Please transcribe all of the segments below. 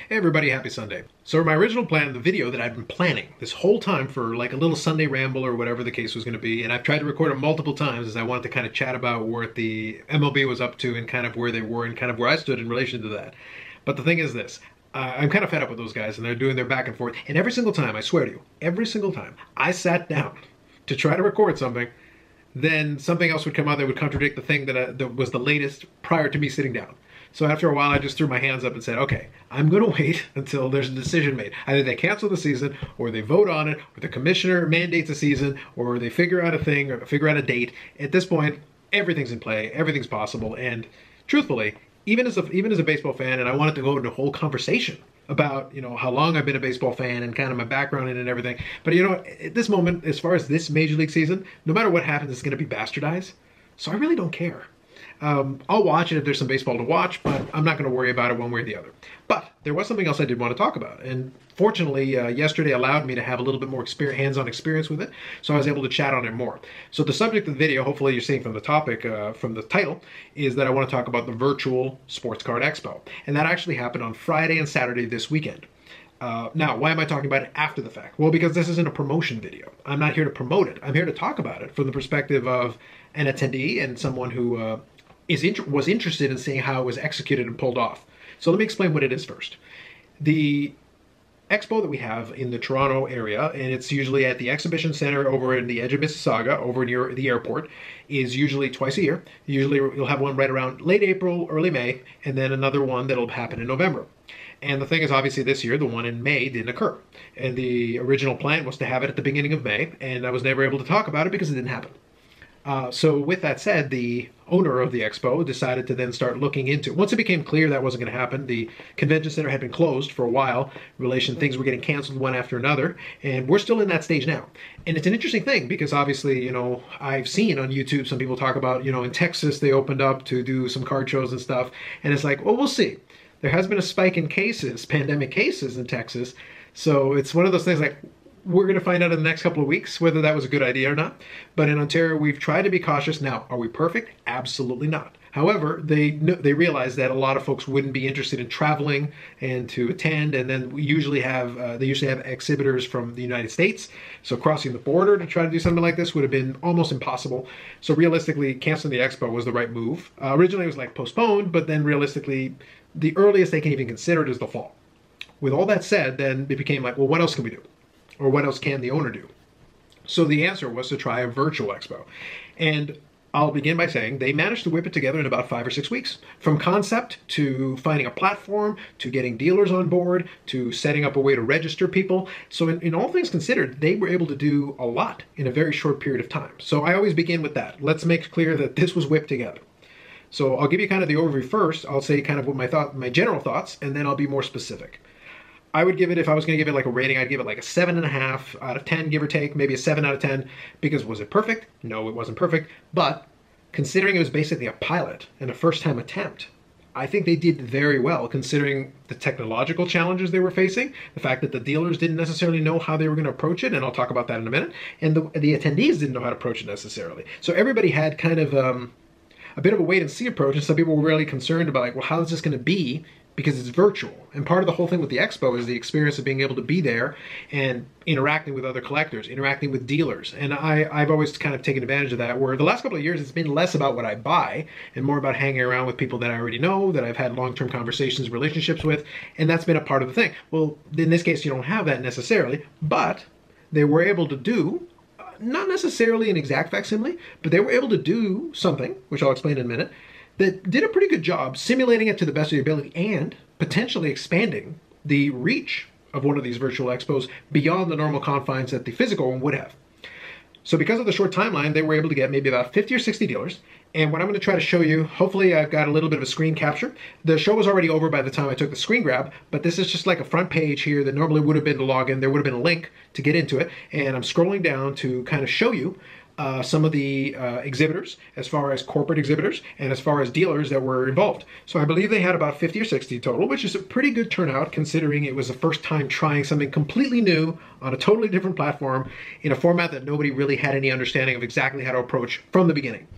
Hey everybody, happy Sunday. So my original plan, the video that I've been planning this whole time for like a little Sunday ramble or whatever the case was going to be, and I've tried to record it multiple times as I wanted to kind of chat about what the MLB was up to and kind of where they were and kind of where I stood in relation to that. But the thing is this, I'm kind of fed up with those guys and they're doing their back and forth. And every single time, I swear to you, every single time I sat down to try to record something, then something else would come out that would contradict the thing that was the latest prior to me sitting down. So after a while, I just threw my hands up and said, okay, I'm going to wait until there's a decision made. Either they cancel the season, or they vote on it, or the commissioner mandates a season, or they figure out a thing, or figure out a date. At this point, everything's in play, everything's possible, and truthfully, even as a baseball fan, and I wanted to go into a whole conversation about, how long I've been a baseball fan and kind of my background in it and everything. But at this moment, as far as this Major League season, no matter what happens, it's going to be bastardized. So I really don't care. I'll watch it if there's some baseball to watch, but I'm not going to worry about it one way or the other. But there was something else I did want to talk about, and fortunately, yesterday allowed me to have a little bit more hands-on experience with it, so I was able to chat on it more. So the subject of the video, hopefully you're seeing from the topic, from the title, is that I want to talk about the virtual Sports Card Expo, and that actually happened on Friday and Saturday this weekend. Now, why am I talking about it after the fact? Well, because this isn't a promotion video. I'm not here to promote it. I'm here to talk about it from the perspective of an attendee and someone who was interested in seeing how it was executed and pulled off. So let me explain what it is first. The expo that we have in the Toronto area, and it's usually at the exhibition center over in the edge of Mississauga, over near the airport, is usually twice a year. Usually you'll have one right around late April, early May, and then another one that'll happen in November. And the thing is, obviously this year, the one in May didn't occur. And the original plan was to have it at the beginning of May, and I was never able to talk about it because it didn't happen. So with that said, the owner of the expo decided to then start looking into, once it became clear that wasn't going to happen, the convention center had been closed for a while, things were getting canceled one after another, and we're still in that stage now. And it's an interesting thing because obviously, I've seen on YouTube some people talk about, in Texas they opened up to do some card shows and stuff, and it's like, well, we'll see. There has been a spike in cases, pandemic cases in Texas, so it's one of those things like, we're going to find out in the next couple of weeks whether that was a good idea or not. But in Ontario, we've tried to be cautious. Now, are we perfect? Absolutely not. However, they realize that a lot of folks wouldn't be interested in traveling and to attend, and then they usually have exhibitors from the United States. So crossing the border to try to do something like this would have been almost impossible. So realistically, canceling the expo was the right move. Originally, it was like postponed, but then realistically, the earliest they can even consider it is the fall. With all that said, then it became like, well, what else can we do? Or what else can the owner do? So the answer was to try a virtual expo. And I'll begin by saying they managed to whip it together in about 5 or 6 weeks. From concept to finding a platform, to getting dealers on board, to setting up a way to register people. So in all things considered, they were able to do a lot in a very short period of time. So I always begin with that. Let's make clear that this was whipped together. So I'll give you kind of the overview first. I'll say kind of what my general thoughts, and then I'll be more specific. I would give it, if I was going to give it like a rating, I'd give it like a 7.5 out of 10, give or take, maybe a 7 out of 10, because was it perfect? No, it wasn't perfect, but considering it was basically a pilot and a first-time attempt, I think they did very well considering the technological challenges they were facing, the fact that the dealers didn't necessarily know how they were going to approach it, and I'll talk about that in a minute, and the attendees didn't know how to approach it necessarily. So everybody had kind of a bit of a wait-and-see approach, and some people were really concerned about, like, well, how is this going to be? Because it's virtual. And part of the whole thing with the expo is the experience of being able to be there and interacting with other collectors, interacting with dealers. And I've always kind of taken advantage of that, where the last couple of years it's been less about what I buy and more about hanging around with people that I already know, that I've had long-term conversations, relationships with, and that's been a part of the thing. Well, in this case, you don't have that necessarily, but they were able to do, not necessarily an exact facsimile, but they were able to do something, which I'll explain in a minute, that did a pretty good job simulating it to the best of your ability and potentially expanding the reach of one of these virtual expos beyond the normal confines that the physical one would have. So because of the short timeline, they were able to get maybe about 50 or 60 dealers. And what I'm going to try to show you, hopefully I've got a little bit of a screen capture. The show was already over by the time I took the screen grab, but this is just like a front page here that normally would have been the login. There would have been a link to get into it. And I'm scrolling down to kind of show you some of the exhibitors, as far as corporate exhibitors, and as far as dealers that were involved. So I believe they had about 50 or 60 total, which is a pretty good turnout considering it was the first time trying something completely new on a totally different platform in a format that nobody really had any understanding of exactly how to approach from the beginning.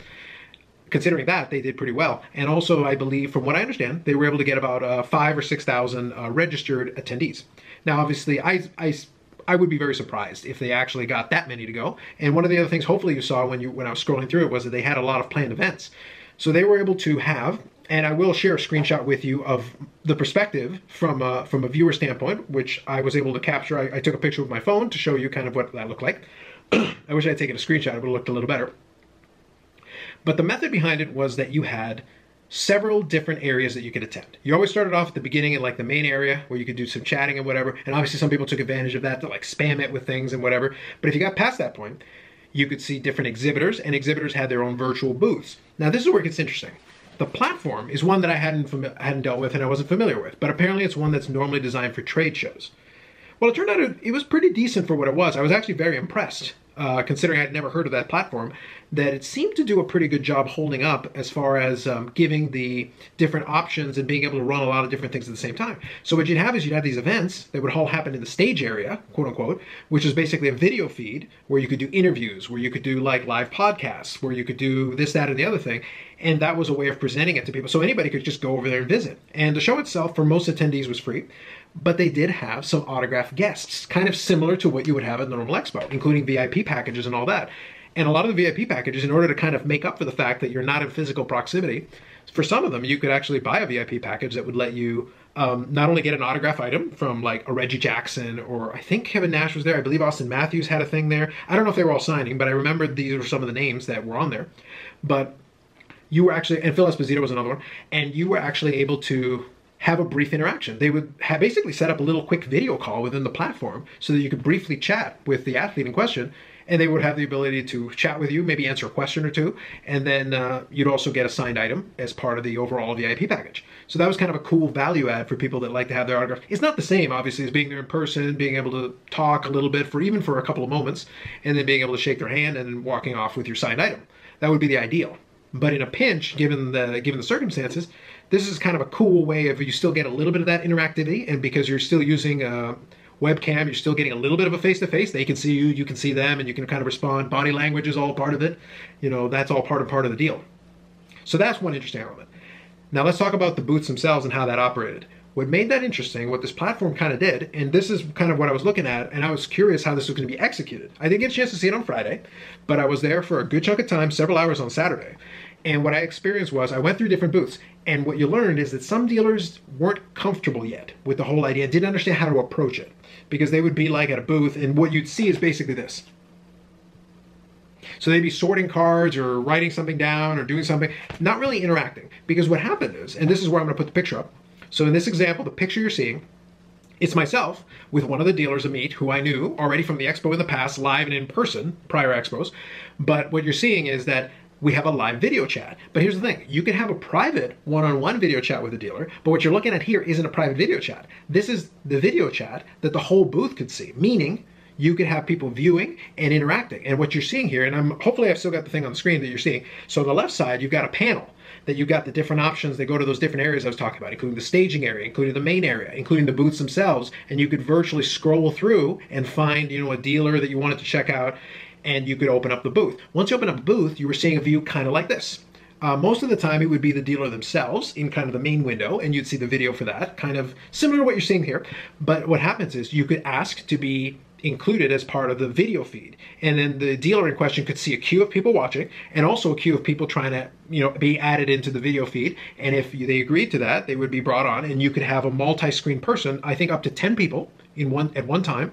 considering that, they did pretty well. And also, I believe, from what I understand, they were able to get about 5,000 or 6,000 registered attendees. Now, obviously, I would be very surprised if they actually got that many to go. And one of the other things, hopefully, you saw when I was scrolling through it was that they had a lot of planned events. So they were able to have, and I will share a screenshot with you of the perspective from a viewer standpoint, which I was able to capture. I took a picture with my phone to show you kind of what that looked like. I wish I had taken a screenshot. It would have looked a little better. But the method behind it was that you had several different areas that you could attend. You always started off at the beginning in like the main area where you could do some chatting and whatever. And obviously some people took advantage of that to like spam it with things and whatever. But if you got past that point, you could see different exhibitors, and exhibitors had their own virtual booths. Now this is where it gets interesting. The platform is one that I hadn't dealt with and I wasn't familiar with, but apparently it's one that's normally designed for trade shows. Well, it turned out it was pretty decent for what it was. I was actually very impressed, considering I'd never heard of that platform, that it seemed to do a pretty good job holding up as far as giving the different options and being able to run a lot of different things at the same time. So what you'd have is you'd have these events that would all happen in the stage area, quote unquote, which is basically a video feed where you could do interviews, where you could do like live podcasts, where you could do this, that, and the other thing. And that was a way of presenting it to people. So anybody could just go over there and visit. And the show itself, for most attendees, was free. But they did have some autographed guests, kind of similar to what you would have at the normal expo, including VIP packages and all that. And a lot of the VIP packages, in order to kind of make up for the fact that you're not in physical proximity, for some of them, you could actually buy a VIP package that would let you not only get an autograph item from like a Reggie Jackson, or I think Kevin Nash was there. I believe Austin Matthews had a thing there. I don't know if they were all signing, but I remember these were some of the names that were on there. But you were actually, and Phil Esposito was another one, and you were actually able to have a brief interaction. They would have basically set up a little quick video call within the platform so that you could briefly chat with the athlete in question, and they would have the ability to chat with you, maybe answer a question or two, and then you'd also get a signed item as part of the overall VIP package. So that was kind of a cool value add for people that like to have their autograph. It's not the same, obviously, as being there in person, being able to talk a little bit for even for a couple of moments, and then being able to shake their hand and then walking off with your signed item. That would be the ideal. But in a pinch, given the circumstances, this is kind of a cool way of you still get a little bit of that interactivity, and because you're still using a webcam, you're still getting a little bit of a face-to-face. They can see you, you can see them, and you can kind of respond. Body language is all part of it. You know, that's all part of the deal. So that's one interesting element. Now let's talk about the booths themselves and how that operated. What made that interesting, what this platform kind of did, and this is kind of what I was looking at, and I was curious how this was going to be executed. I didn't get a chance to see it on Friday, but I was there for a good chunk of time, several hours on Saturday. And what I experienced was I went through different booths, and what you learned is that some dealers weren't comfortable yet with the whole idea, didn't understand how to approach it, because they would be like at a booth, and what you'd see is basically this. So they'd be sorting cards or writing something down or doing something, not really interacting. Because what happened is, and this is where I'm going to put the picture up. So in this example, the picture you're seeing, it's myself with one of the dealers of meat who I knew already from the expo in the past, live and in person, prior expos. But what you're seeing is that we have a live video chat. But here's the thing, you can have a private one-on-one video chat with a dealer, but what you're looking at here isn't a private video chat. This is the video chat that the whole booth could see, meaning you could have people viewing and interacting. And what you're seeing here, and hopefully I've still got the thing on the screen that you're seeing. So on the left side, you've got a panel that you've got the different options that go to those different areas I was talking about, including the staging area, including the main area, including the booths themselves. And you could virtually scroll through and find, you know, a dealer that you wanted to check out, and you could open up the booth. Once you open up the booth, you were seeing a view kind of like this. Most of the time, it would be the dealer themselves in kind of the main window, and you'd see the video for that, kind of similar to what you're seeing here. But what happens is you could ask to be included as part of the video feed, and then the dealer in question could see a queue of people watching, and also a queue of people trying to, you know, be added into the video feed. And if they agreed to that, they would be brought on, and you could have a multi-screen person, I think up to 10 people at one time.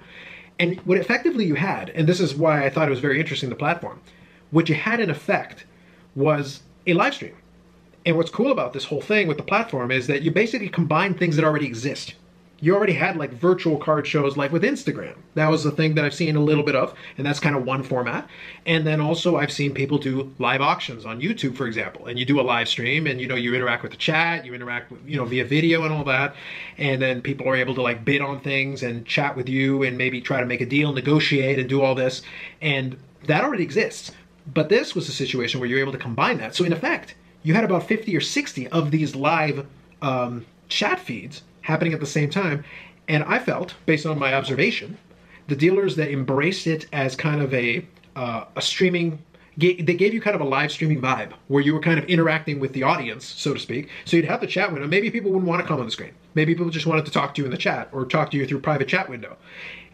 And what effectively you had, and this is why I thought it was very interesting, the platform, what you had in effect was a live stream. And what's cool about this whole thing with the platform is that you basically combine things that already exist. You already had like virtual card shows like with Instagram. That was the thing that I've seen a little bit of, and that's kind of one format. And then also I've seen people do live auctions on YouTube, for example, and you do a live stream, and you know, you interact with the chat, you interact with, you know, via video and all that, and then people are able to like bid on things and chat with you and maybe try to make a deal, negotiate, and do all this. And that already exists. But this was a situation where you're able to combine that. So in effect, you had about 50 or 60 of these live chat feeds happening at the same time. And I felt, based on my observation, the dealers that embraced it as kind of a streaming they gave you kind of a live streaming vibe where you were kind of interacting with the audience, so to speak. So you'd have the chat window. Maybe people wouldn't want to come on the screen. Maybe people just wanted to talk to you in the chat or talk to you through private chat window.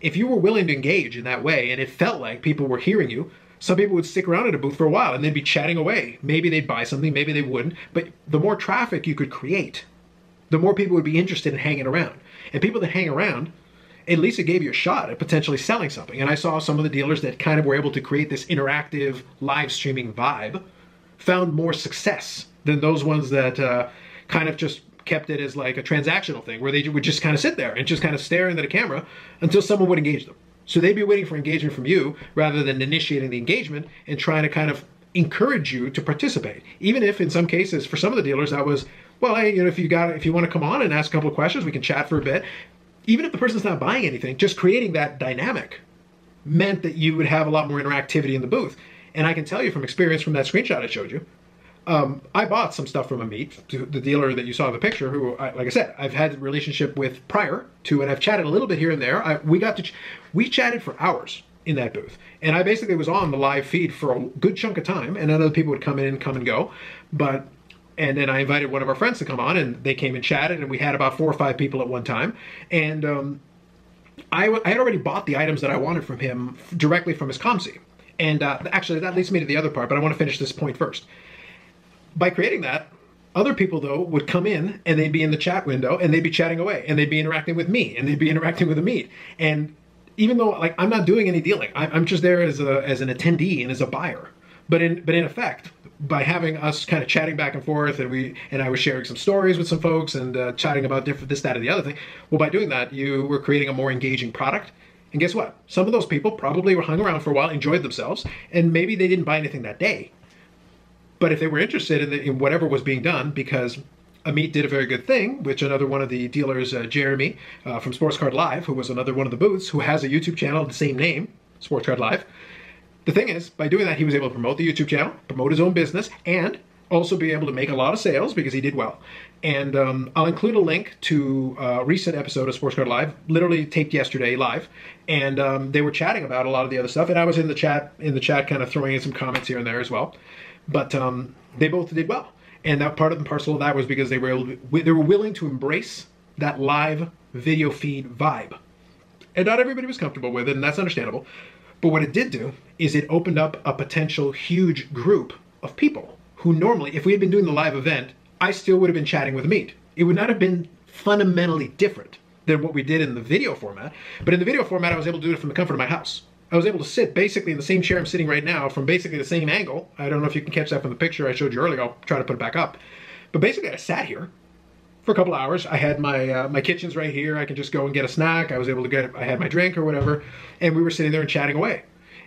If you were willing to engage in that way and it felt like people were hearing you, some people would stick around at a booth for a while and they'd be chatting away. Maybe they'd buy something, maybe they wouldn't. But the more traffic you could create, the more people would be interested in hanging around. And people that hang around, at least it gave you a shot at potentially selling something. And I saw some of the dealers that kind of were able to create this interactive live streaming vibe found more success than those ones that kind of just kept it as like a transactional thing where they would just kind of sit there and just kind of stare into the camera until someone would engage them. So they'd be waiting for engagement from you rather than initiating the engagement and trying to kind of encourage you to participate. Even if in some cases, for some of the dealers, that was, well, hey, if you want to come on and ask a couple of questions, we can chat for a bit. Even if the person's not buying anything, just creating that dynamic meant that you would have a lot more interactivity in the booth. And I can tell you from experience from that screenshot I showed you, I bought some stuff from Amit, the dealer that you saw in the picture, who, like I said, I've had a relationship with prior to, and I've chatted a little bit here and there. We chatted for hours in that booth. And I basically was on the live feed for a good chunk of time, and other people would come in, come and go. And then I invited one of our friends to come on, and they came and chatted, and we had about 4 or 5 people at one time. And I had already bought the items that I wanted from him directly from his ComC. And actually, that leads me to the other part, but I want to finish this point first. By creating that, other people, though, would come in, and they'd be in the chat window, and they'd be chatting away, and they'd be interacting with me, and they'd be interacting with Amit. And even though, like, I'm not doing any dealing, I'm just there as an attendee and as a buyer. But in effect, by having us kind of chatting back and forth, and I was sharing some stories with some folks and chatting about different this, that, and the other thing. Well, by doing that, you were creating a more engaging product. And guess what? Some of those people probably were hung around for a while, enjoyed themselves, and maybe they didn't buy anything that day. But if they were interested in whatever was being done, because Amit did a very good thing, which another one of the dealers, Jeremy from Sports Card Live, who was another one of the booths, who has a YouTube channel, the same name, Sports Card Live. The thing is, by doing that, he was able to promote the YouTube channel, promote his own business, and also be able to make a lot of sales because he did well. And I'll include a link to a recent episode of Sports Card Live, literally taped yesterday live, and they were chatting about a lot of the other stuff, and I was in the chat kind of throwing in some comments here and there as well. But they both did well, and that part of the parcel of that was because they were willing to embrace that live video feed vibe, and not everybody was comfortable with it, and that's understandable. But what it did do is it opened up a potential huge group of people who normally, if we had been doing the live event, I still would have been chatting with Amit. It would not have been fundamentally different than what we did in the video format. But in the video format, I was able to do it from the comfort of my house. I was able to sit basically in the same chair I'm sitting right now from basically the same angle. I don't know if you can catch that from the picture I showed you earlier. I'll try to put it back up. But basically, I sat here for a couple hours. I had my kitchen's right here. I can just go and get a snack. I had my drink or whatever, and we were sitting there and chatting away.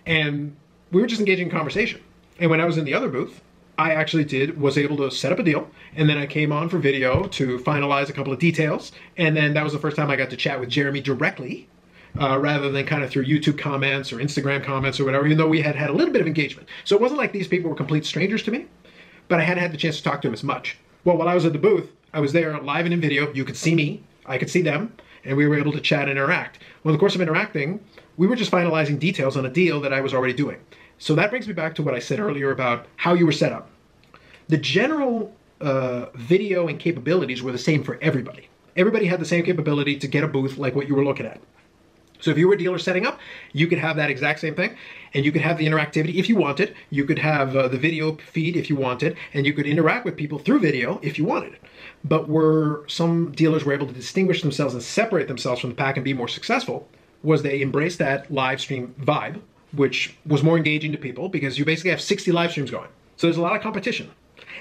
And we were just engaging in conversation. And when I was in the other booth, I actually was able to set up a deal, and then I came on for video to finalize a couple of details, and then that was the first time I got to chat with Jeremy directly, rather than kind of through YouTube comments or Instagram comments or whatever, even though we had a little bit of engagement. So it wasn't like these people were complete strangers to me, but I hadn't had the chance to talk to them as much. Well, while I was at the booth, I was there live and in video. You could see me, I could see them, and we were able to chat and interact. Well, in the course of interacting, we were just finalizing details on a deal that I was already doing. So that brings me back to what I said earlier about how you were set up. The general video and capabilities were the same for everybody. Everybody had the same capability to get a booth like what you were looking at. So if you were a dealer setting up, you could have that exact same thing, and you could have the interactivity if you wanted. You could have the video feed if you wanted, and you could interact with people through video if you wanted. But where some dealers were able to distinguish themselves and separate themselves from the pack and be more successful was they embraced that live stream vibe, which was more engaging to people because you basically have 60 live streams going. So there's a lot of competition.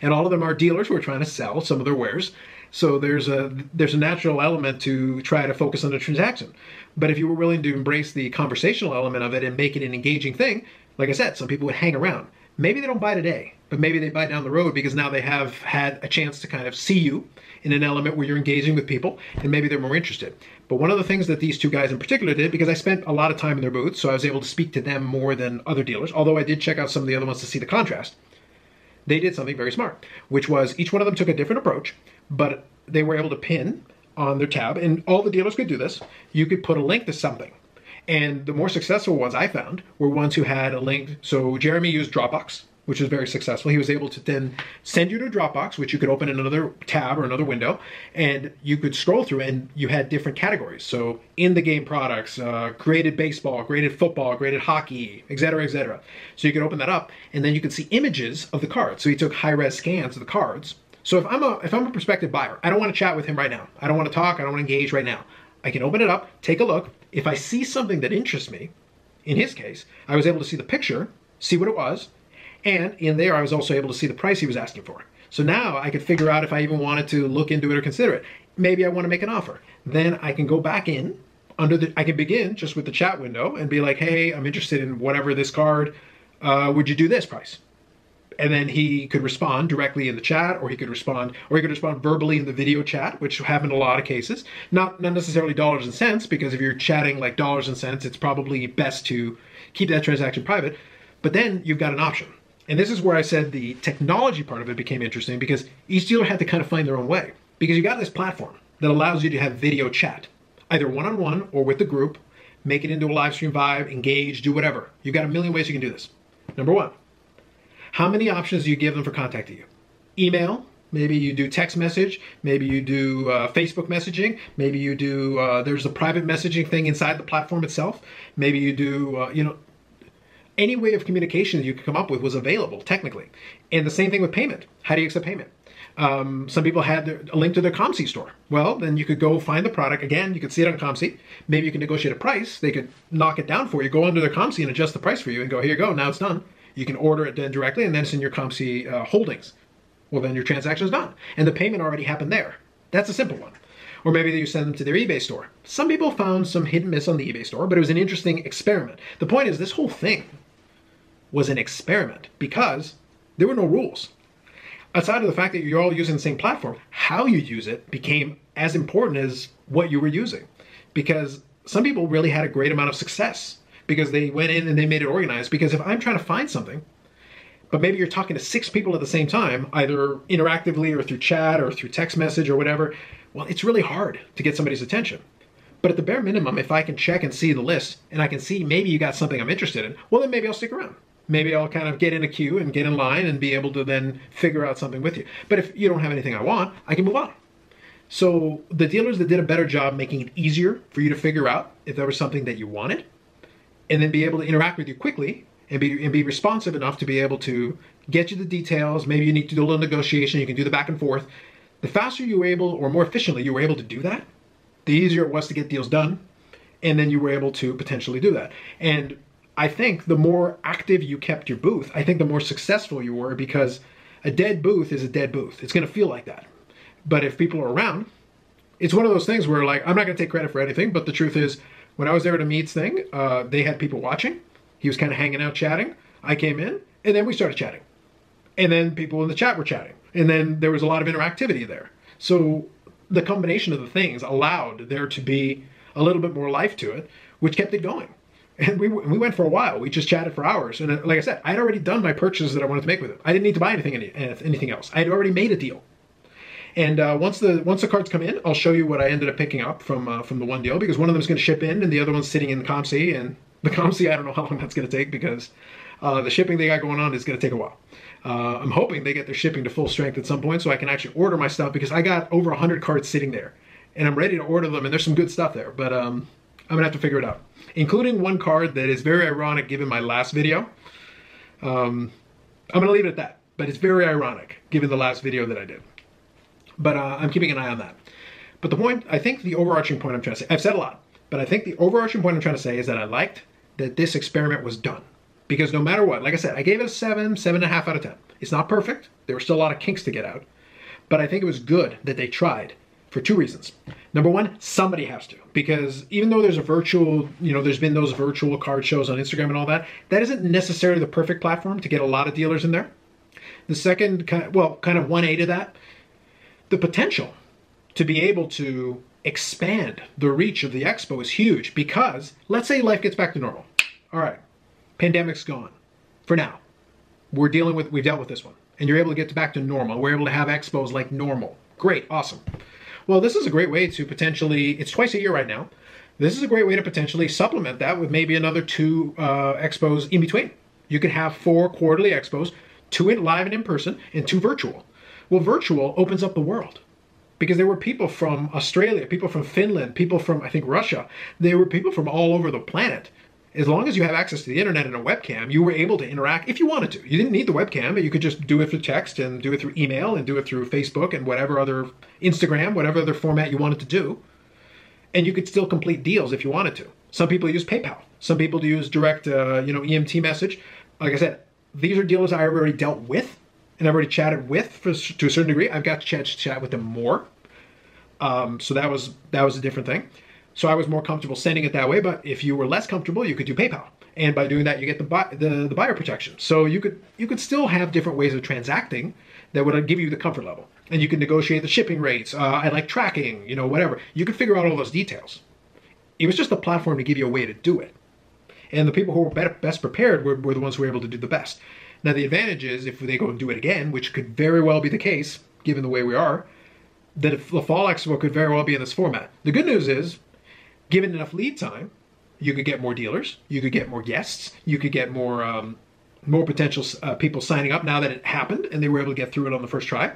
And all of them are dealers who are trying to sell some of their wares. So there's a natural element to try to focus on the transaction. But if you were willing to embrace the conversational element of it and make it an engaging thing, like I said, some people would hang around. Maybe they don't buy today, but maybe they buy down the road because now they have had a chance to kind of see you in an element where you're engaging with people, and maybe they're more interested. But one of the things that these two guys in particular did, because I spent a lot of time in their booth, so I was able to speak to them more than other dealers, although I did check out some of the other ones to see the contrast. They did something very smart, which was each one of them took a different approach, but they were able to pin on their tab, and all the dealers could do this. You could put a link to something. And the more successful ones I found were ones who had a link. So Jeremy used Dropbox, which was very successful. He was able to then send you to Dropbox, which you could open in another tab or another window, and you could scroll through, and you had different categories. So in the game products, graded baseball, graded football, graded hockey, etc., etc. So you could open that up, and then you could see images of the cards. So he took high-res scans of the cards. So if I'm a prospective buyer, I don't want to chat with him right now. I don't want to talk. I don't want to engage right now. I can open it up, take a look. If I see something that interests me, in his case, I was able to see the picture, see what it was, and in there I was also able to see the price he was asking for. So now I could figure out if I even wanted to look into it or consider it. Maybe I want to make an offer. Then I can go back in, I can begin just with the chat window and be like, hey, I'm interested in whatever this card, would you do this price? And then he could respond directly in the chat, or he could respond verbally in the video chat, which happened in a lot of cases. Not necessarily dollars and cents, because if you're chatting like dollars and cents, it's probably best to keep that transaction private. But then you've got an option. And this is where I said the technology part of it became interesting, because each dealer had to kind of find their own way. Because you got this platform that allows you to have video chat, either one-on-one or with the group, make it into a live stream vibe, engage, do whatever. You've got a million ways you can do this. Number one, how many options do you give them for contacting you? Email, maybe you do text message, maybe you do Facebook messaging, maybe you do, there's a private messaging thing inside the platform itself, maybe you do, any way of communication that you could come up with was available, technically. And the same thing with payment. How do you accept payment? Some people had a link to their ComC store. Well, then you could go find the product. Again, you could see it on ComC. Maybe you can negotiate a price. They could knock it down for you, go under their ComC and adjust the price for you and go, here you go, now it's done. You can order it then directly, and then it's in your ComC holdings. Well, then your transaction is done. And the payment already happened there. That's a simple one. Or maybe you send them to their eBay store. Some people found some hit and miss on the eBay store, but it was an interesting experiment. The point is, this whole thing was an experiment because there were no rules. Outside of the fact that you're all using the same platform, how you use it became as important as what you were using. Because some people really had a great amount of success because they went in and they made it organized. Because if I'm trying to find something, but maybe you're talking to 6 people at the same time, either interactively or through chat or through text message or whatever, well, it's really hard to get somebody's attention. But at the bare minimum, if I can check and see the list and I can see maybe you got something I'm interested in, well, then maybe I'll stick around. Maybe I'll kind of get in a queue and get in line and be able to then figure out something with you. But if you don't have anything I want, I can move on. So the dealers that did a better job making it easier for you to figure out if there was something that you wanted, and then be able to interact with you quickly and be responsive enough to be able to get you the details. Maybe you need to do a little negotiation. You can do the back and forth. The faster you were able, or more efficiently you were able to do that, the easier it was to get deals done. And then you were able to potentially do that. And I think the more active you kept your booth, I think the more successful you were, because a dead booth is a dead booth. It's going to feel like that. But if people are around, it's one of those things where, like, I'm not going to take credit for anything, but the truth is, when I was there at Amit's thing, they had people watching. He was kind of hanging out chatting. I came in, and then we started chatting. And then people in the chat were chatting. And then there was a lot of interactivity there. So the combination of the things allowed there to be a little bit more life to it, which kept it going. And we went for a while. We just chatted for hours. And like I said, I had already done my purchases that I wanted to make with it. I didn't need to buy anything else. I had already made a deal. And once the cards come in, I'll show you what I ended up picking up from the one deal, because one of them is going to ship in and the other one's sitting in the ComC. And the ComC, I don't know how long that's going to take, because the shipping they got going on is going to take a while. I'm hoping they get their shipping to full strength at some point so I can actually order my stuff, because I got over 100 cards sitting there. And I'm ready to order them, and there's some good stuff there. But I'm going to have to figure it out. Including one card that is very ironic given my last video. I'm going to leave it at that. But it's very ironic given the last video that I did. But I'm keeping an eye on that. But the point, I think the overarching point I'm trying to say, I've said a lot, but I think the overarching point I'm trying to say is that I liked that this experiment was done. Because no matter what, like I said, I gave it a 7.5 out of 10. It's not perfect. There were still a lot of kinks to get out. But I think it was good that they tried for 2 reasons. Number one, somebody has to. Because even though there's a virtual, there's been those virtual card shows on Instagram and all that, that isn't necessarily the perfect platform to get a lot of dealers in there. The second, kind of 1A to that, the potential to be able to expand the reach of the expo is huge, because let's say life gets back to normal. All right, pandemic's gone for now. We've dealt with this one, and you're able to get back to normal. We're able to have expos like normal. Great, awesome. Well, this is a great way to potentially, it's twice a year right now, This is a great way to potentially supplement that with maybe another 2 expos in between. You could have 4 quarterly expos, 2 live and in person, and 2 virtual. Well, virtual opens up the world because there were people from Australia, people from Finland, people from, I think, Russia. There were people from all over the planet. As long as you have access to the internet and a webcam, you were able to interact if you wanted to. You didn't need the webcam, but you could just do it through text and do it through email and do it through Facebook and whatever other, Instagram, whatever other format you wanted to do. And you could still complete deals if you wanted to. Some people use PayPal. Some people use direct, EMT message. Like I said, these are dealers I've already dealt with and I've already chatted with to a certain degree. I've got to chat with them more. So that was a different thing. So I was more comfortable sending it that way. But if you were less comfortable, you could do PayPal. And by doing that, you get the buyer protection. So you could still have different ways of transacting that would give you the comfort level. And you can negotiate the shipping rates. I like tracking, whatever. You could figure out all those details. It was just a platform to give you a way to do it. And the people who were best prepared were the ones who were able to do the best. Now, the advantage is if they go and do it again, which could very well be the case, given the way we are, that if the Fall Expo could very well be in this format. The good news is, given enough lead time, you could get more dealers, you could get more guests, you could get more potential people signing up now that it happened and they were able to get through it on the first try.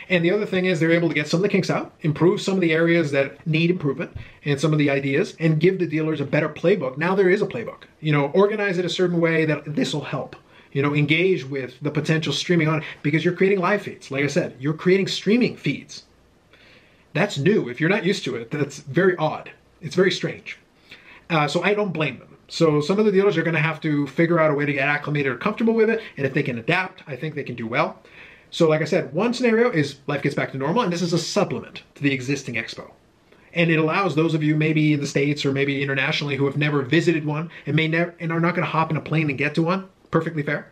And the other thing is they're able to get some of the kinks out, improve some of the areas that need improvement and some of the ideas, and give the dealers a better playbook. Now there is a playbook. Organize it a certain way that this will help. Engage with the potential streaming on it because you're creating live feeds. Like I said, you're creating streaming feeds. That's new. If you're not used to it, that's very odd. It's very strange. So I don't blame them. So some of the dealers are going to have to figure out a way to get acclimated or comfortable with it. And if they can adapt, I think they can do well. So like I said, one scenario is life gets back to normal, and this is a supplement to the existing expo. And it allows those of you maybe in the States or maybe internationally who have never visited one and are not going to hop in a plane and get to one, perfectly fair.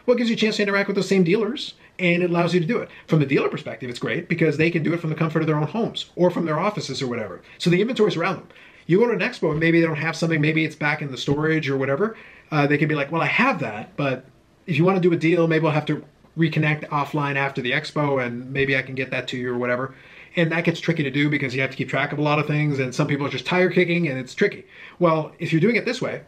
Well, it gives you a chance to interact with those same dealers, and it allows you to do it. From the dealer perspective, it's great because they can do it from the comfort of their own homes or from their offices or whatever. So the inventory's around them. You go to an expo and maybe they don't have something, maybe it's back in the storage or whatever. They can be like, well, I have that, but if you want to do a deal, maybe I'll have to reconnect offline after the expo and maybe I can get that to you or whatever. And that gets tricky to do because you have to keep track of a lot of things and some people are just tire kicking and it's tricky. Well, if you're doing it this way,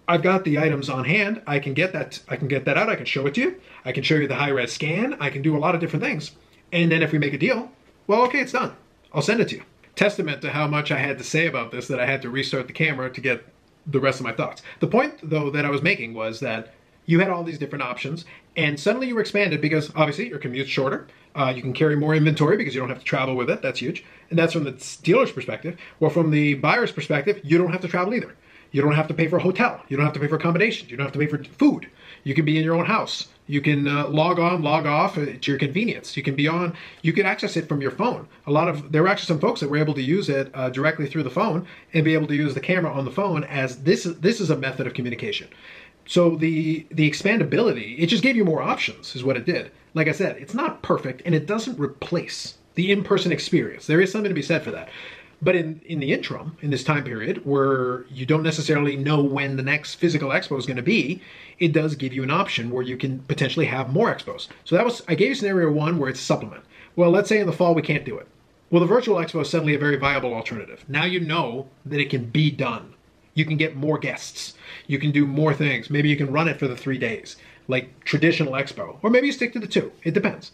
I've got the items on hand. I can get that out. I can show it to you. I can show you the high-res scan. I can do a lot of different things. And then if we make a deal, well, okay, it's done. I'll send it to you. Testament to how much I had to say about this that I had to restart the camera to get the rest of my thoughts. The point, though, that I was making was that you had all these different options, and suddenly you were expanded because, obviously, your commute's shorter. You can carry more inventory because you don't have to travel with it. That's huge. And that's from the dealer's perspective. Well, from the buyer's perspective, you don't have to travel either. You don't have to pay for a hotel. You don't have to pay for accommodations. You don't have to pay for food. You can be in your own house. You can log on, log off at your convenience. You can be on. You can access it from your phone. There were actually some folks that were able to use it directly through the phone and be able to use the camera on the phone as this is a method of communication. So the expandability, it just gave you more options is what it did. Like I said, it's not perfect and it doesn't replace the in-person experience. There is something to be said for that. But in the interim, in this time period where you don't necessarily know when the next physical expo is going to be, it does give you an option where you can potentially have more expos. So I gave you scenario one where it's a supplement. Well, let's say in the fall we can't do it. Well, the virtual expo is suddenly a very viable alternative. Now you know that it can be done. You can get more guests. You can do more things. Maybe you can run it for the 3 days, like traditional expo. Or maybe you stick to the 2. It depends.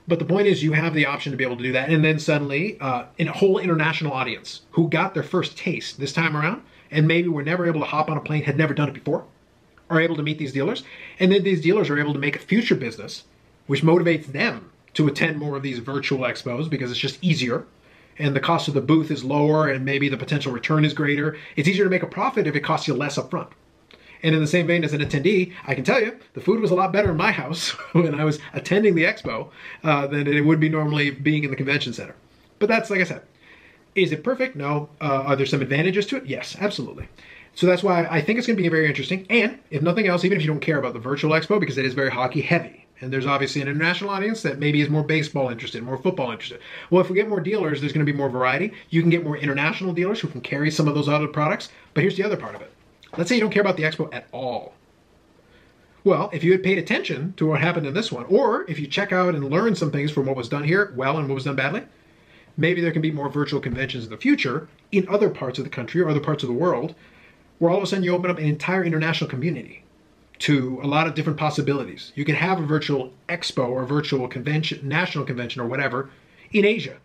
But the point is you have the option to be able to do that. And then suddenly, in a whole international audience who got their first taste this time around, and maybe were never able to hop on a plane, had never done it before, are able to meet these dealers. And then these dealers are able to make a future business, which motivates them to attend more of these virtual expos because it's just easier. And the cost of the booth is lower and maybe the potential return is greater. It's easier to make a profit if it costs you less upfront. And in the same vein as an attendee, I can tell you, the food was a lot better in my house when I was attending the expo than it would be normally being in the convention center. But that's, like I said, is it perfect? No. Are there some advantages to it? Yes, absolutely. So that's why I think it's going to be very interesting. And if nothing else, even if you don't care about the virtual expo, because it is very hockey heavy, and there's obviously an international audience that maybe is more baseball interested, more football interested. Well, if we get more dealers, there's going to be more variety. You can get more international dealers who can carry some of those other products. But here's the other part of it. Let's say you don't care about the expo at all. Well, if you had paid attention to what happened in this one, or if you check out and learn some things from what was done here well and what was done badly, maybe there can be more virtual conventions in the future in other parts of the country or other parts of the world, where all of a sudden you open up an entire international community to a lot of different possibilities. You can have a virtual expo or virtual convention, national convention or whatever, in Asia,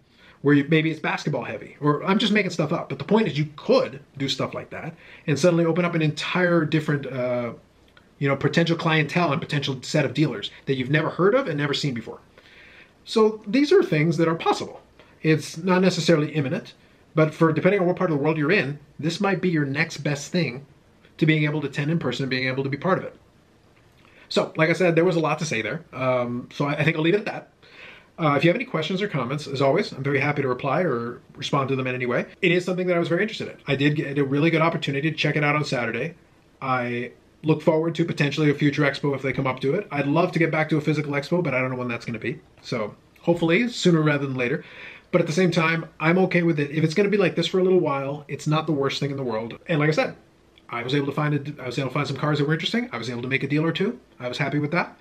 where maybe it's basketball heavy, or I'm just making stuff up. But the point is you could do stuff like that and suddenly open up an entire different, potential clientele and potential set of dealers that you've never heard of and never seen before. So these are things that are possible. It's not necessarily imminent, but depending on what part of the world you're in, this might be your next best thing to being able to attend in person and being able to be part of it. So, like I said, there was a lot to say there. So I think I'll leave it at that. If you have any questions or comments, as always, I'm very happy to reply or respond to them in any way. It is something that I was very interested in. I did get a really good opportunity to check it out on Saturday. I look forward to potentially a future expo if they come up to it. I'd love to get back to a physical expo, but I don't know when that's going to be. So hopefully sooner rather than later. But at the same time, I'm okay with it. If it's going to be like this for a little while, it's not the worst thing in the world. And like I said, I was able to find some cars that were interesting. I was able to make a deal or two. I was happy with that.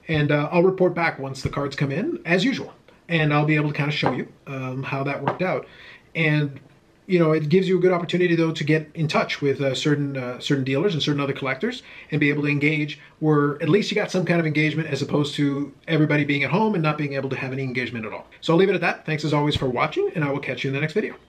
And I'll report back once the cards come in, as usual. And I'll be able to kind of show you how that worked out. And, it gives you a good opportunity, though, to get in touch with certain dealers and certain other collectors and be able to engage, where at least you got some kind of engagement as opposed to everybody being at home and not being able to have any engagement at all. So I'll leave it at that. Thanks, as always, for watching, and I will catch you in the next video.